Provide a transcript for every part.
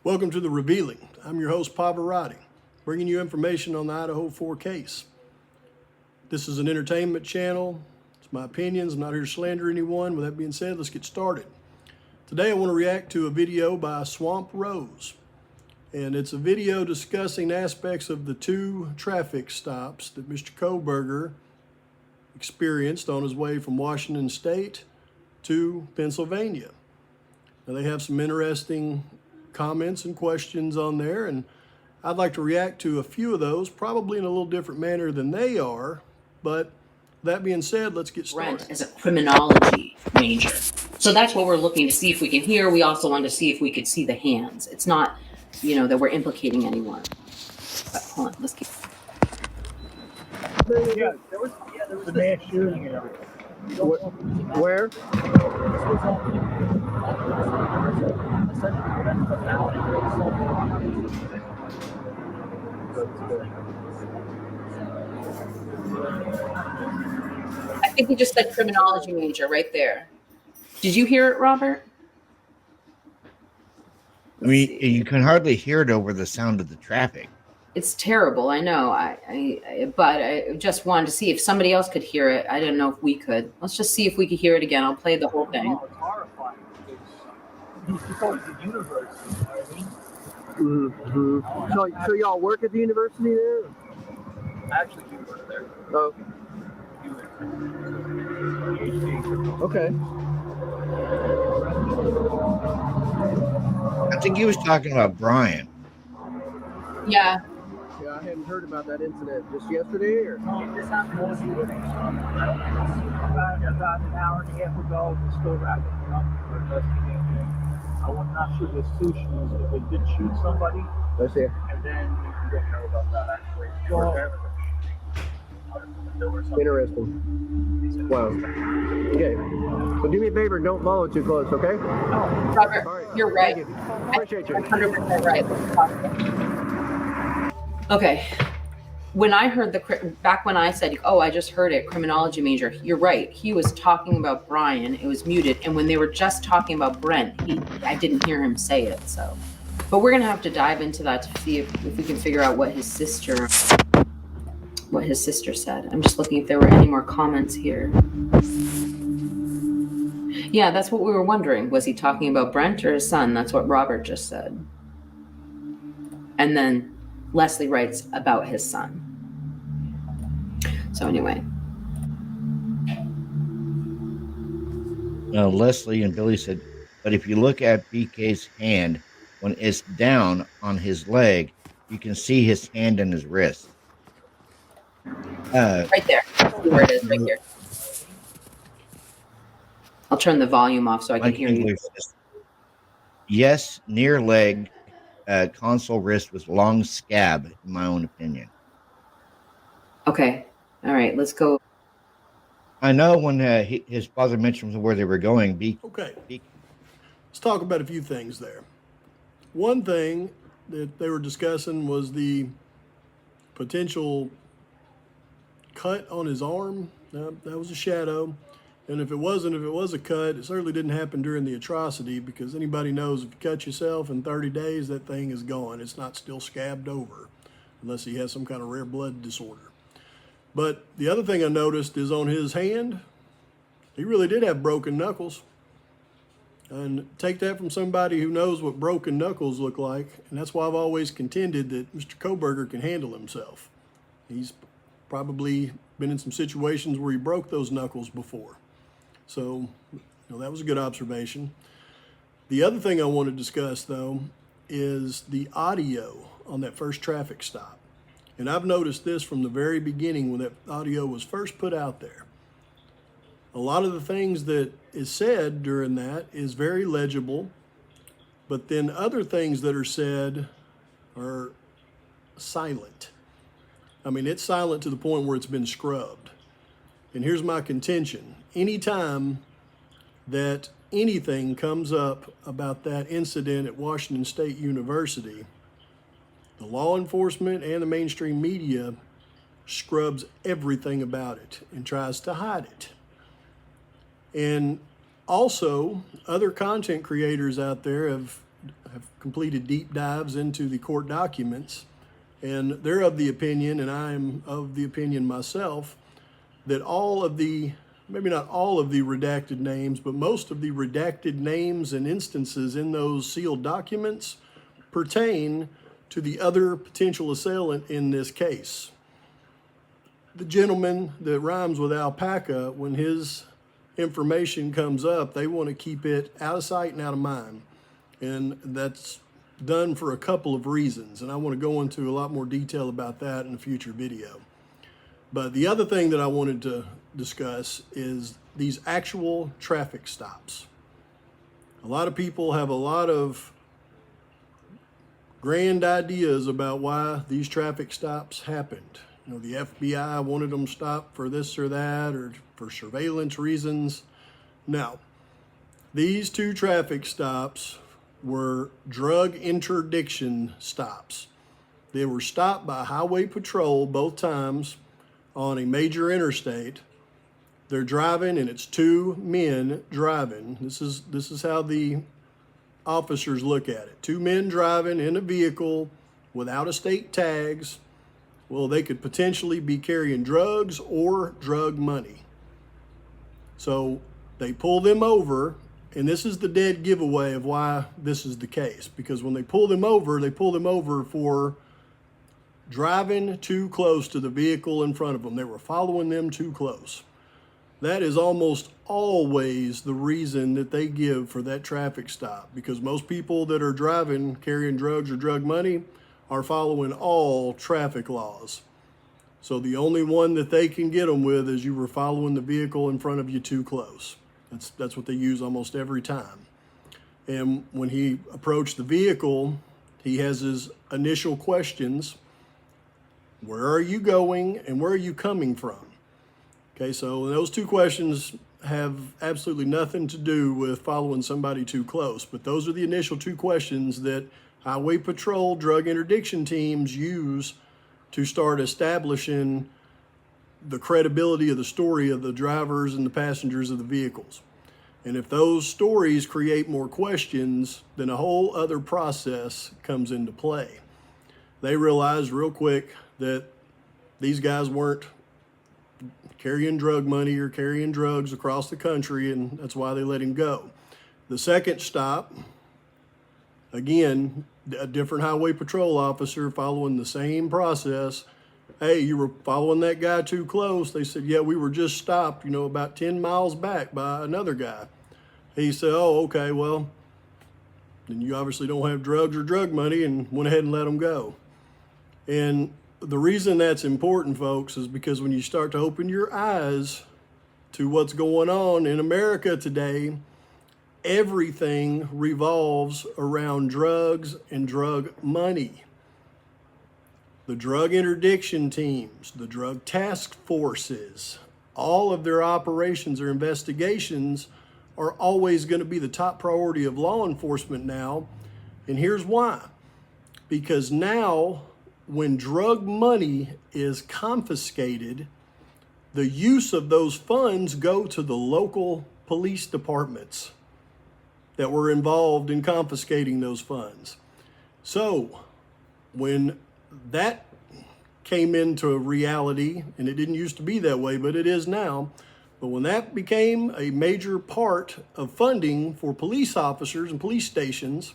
Welcome to The Revealing. I'm your host, Pavarotti, bringing you information on the Idaho 4 case. This is an entertainment channel. It's my opinions. I'm not here to slander anyone. With that being said, let's get started. Today I want to react to a video by Swamp Rose. And it's a video discussing aspects of the two traffic stops that Mr. Kohberger experienced on his way from Washington State to Pennsylvania. Now, they have some interesting comments and questions on there, and I'd like to react to a few of those, probably in a little different manner than they are. But that being said, let's get started. Brent as a criminology major. So that's what we're looking to see if we can hear. We also want to see if we could see the hands. It's not, that we're implicating anyone. But hold on, let's keep. Yeah, there was the mass shooting and everything. Where? I think he just said criminology major right there. Did you hear it, Robert? I mean, you can hardly hear it over the sound of the traffic. It's terrible, I know. But I just wanted to see if somebody else could hear it. I didn't know if we could. Let's just see if we could hear it again. I'll play the whole thing. Oh, it's horrifying because he's going to the university. You know what I mean? Mm-hmm. So y'all work at the university there? I actually do work there. Oh. Okay. I think he was talking about Bryan. Yeah. Yeah, I hadn't heard about that incident just yesterday, or? This happened about an hour and a half ago. We're still wrapping it up for investigation. I'm not sure there's two shootings, but they did shoot somebody. That's it. And then you don't know about that actually. Interesting. Wow. Okay. So do me a favor, don't follow too close, okay? Robert, All right. You're right. Thank you. Appreciate you. 100% right. Okay. When I heard back when I said, oh, I just heard it, criminology major, you're right. He was talking about Bryan. It was muted. And when they were just talking about Brent, I didn't hear him say it. So, but we're going to have to dive into that to see if we can figure out what his sister said. I'm just looking if there were any more comments here. Yeah, that's what we were wondering. Was he talking about Brent or his son? That's what Robert just said. And then Leslie writes about his son. So anyway. Leslie and Billy said, but if you look at BK's hand, when it's down on his leg, you can see his hand and his wrist. Right there. See where it is, right here. I'll turn the volume off so I can hear you. Yes, near leg, console wrist with long scab, in my own opinion. Okay. All right, let's go. I know when his father mentioned where they were going. Okay. Let's talk about a few things there. One thing that they were discussing was the potential cut on his arm. That was a shadow. And if it was a cut, it certainly didn't happen during the atrocity, because anybody knows if you cut yourself in 30 days, that thing is gone. It's not still scabbed over, unless he has some kind of rare blood disorder. But the other thing I noticed is on his hand, he really did have broken knuckles. And take that from somebody who knows what broken knuckles look like. And that's why I've always contended that Mr. Kohberger can handle himself. He's probably been in some situations where he broke those knuckles before. So, that was a good observation. The other thing I want to discuss, though, is the audio on that first traffic stop. And I've noticed this from the very beginning when that audio was first put out there. A lot of the things that is said during that is very legible, but then other things that are said are silent. I mean, it's silent to the point where it's been scrubbed. And here's my contention. Anytime that anything comes up about that incident at Washington State University, the law enforcement and the mainstream media scrubs everything about it and tries to hide it. And also, other content creators out there have have completed deep dives into the court documents, and they're of the opinion, and I am of the opinion myself, that all of the, maybe not all of the redacted names, but most of the redacted names and instances in those sealed documents pertain to the other potential assailant in this case. The gentleman that rhymes with alpaca, when his information comes up, they want to keep it out of sight and out of mind. And that's done for a couple of reasons. And I want to go into a lot more detail about that in a future video. But the other thing that I wanted to discuss is these actual traffic stops. A lot of people have a lot of grand ideas about why these traffic stops happened. You know, the FBI wanted them stopped for this or that, or for surveillance reasons. Now, these two traffic stops were drug interdiction stops. They were stopped by Highway Patrol both times on a major interstate. They're driving, and it's two men driving. This is how the officers look at it. Two men driving in a vehicle without estate tags. Well, they could potentially be carrying drugs or drug money. So they pull them over, and this is the dead giveaway of why this is the case. Because when they pull them over for driving too close to the vehicle in front of them. They were following them too close. That is almost always the reason that they give for that traffic stop, because most people that are driving, carrying drugs or drug money, are following all traffic laws. So the only one that they can get them with is you were following the vehicle in front of you too close. That's what they use almost every time. And when he approached the vehicle, he has his initial questions. Where are you going and where are you coming from? Okay, so those two questions have absolutely nothing to do with following somebody too close, but those are the initial two questions that Highway Patrol drug interdiction teams use to start establishing the credibility of the story of the drivers and the passengers of the vehicles. And if those stories create more questions, then a whole other process comes into play. They realized real quick that these guys weren't carrying drug money or carrying drugs across the country, and that's why they let him go. The second stop, again, a different Highway Patrol officer following the same process. Hey, you were following that guy too close. They said, yeah, we were just stopped, about 10 miles back by another guy. He said, oh, okay, well, then you obviously don't have drugs or drug money, and went ahead and let them go. And the reason that's important, folks, is because when you start to open your eyes to what's going on in America today, everything revolves around drugs and drug money. The drug interdiction teams, the drug task forces, all of their operations or investigations are always going to be the top priority of law enforcement now. And here's why. Because now, when drug money is confiscated, the use of those funds go to the local police departments that were involved in confiscating those funds. So when that came into reality, and it didn't used to be that way, but it is now, but when that became a major part of funding for police officers and police stations,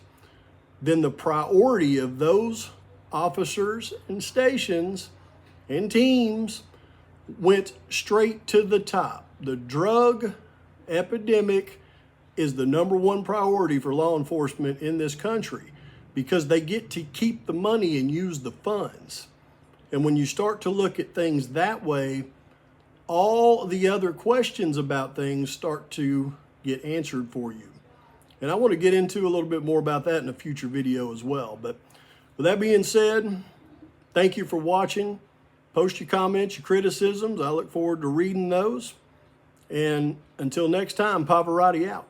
then the priority of those officers and stations and teams went straight to the top. The drug epidemic is the number one priority for law enforcement in this country, because they get to keep the money and use the funds. And when you start to look at things that way, all the other questions about things start to get answered for you. And I want to get into a little bit more about that in a future video as well. But with that being said, thank you for watching. Post your comments, your criticisms. I look forward to reading those. And until next time, Pavarotti out.